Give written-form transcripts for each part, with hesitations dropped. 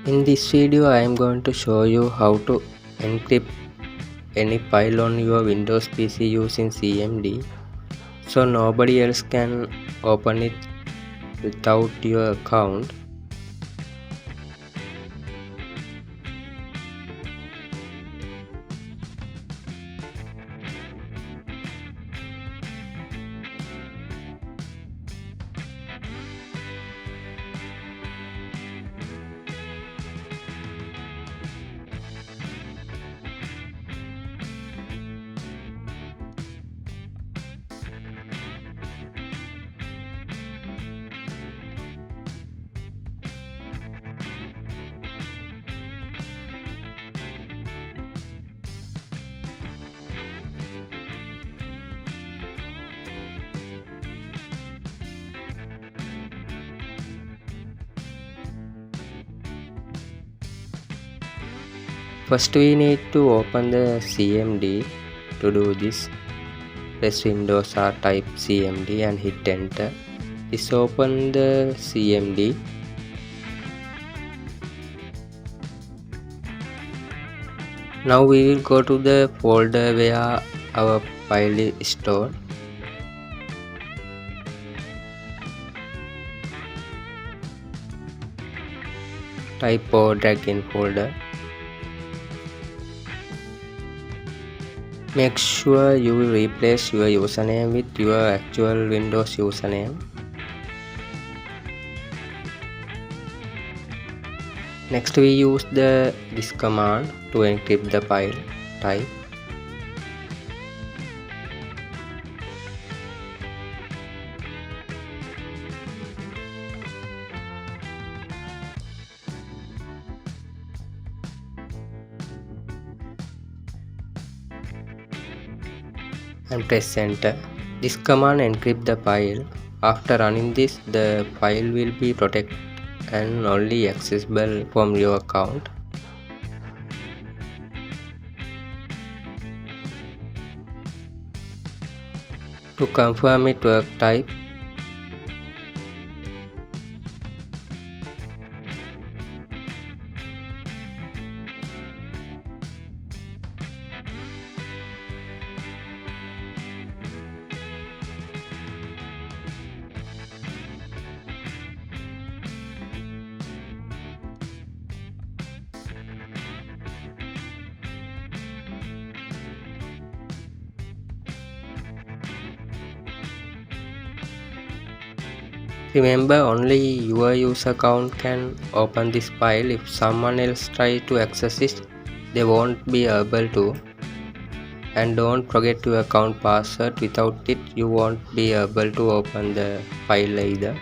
In this video I am going to show you how to encrypt any file on your Windows PC using CMD, so nobody else can open it without your account. First we need to open the CMD. To do this, press Windows or type CMD and hit enter. This open the CMD. Now we will go to the folder where our file is stored. Type or drag in folder. Make sure you will replace your username with your actual Windows username. Next we use this command to encrypt the file. Type and press enter. This command encrypt the file. After running this, the file will be protected and only accessible from your account. To confirm it work, type Remember, only your user account can open this file. If someone else try to access it, they won't be able to. And don't forget your account password. Without it, you won't be able to open the file either.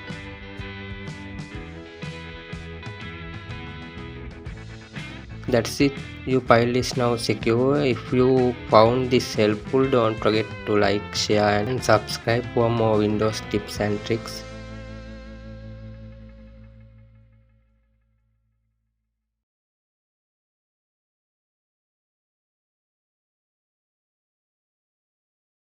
That's it. Your file is now secure. If you found this helpful, don't forget to like, share and subscribe for more Windows tips and tricks.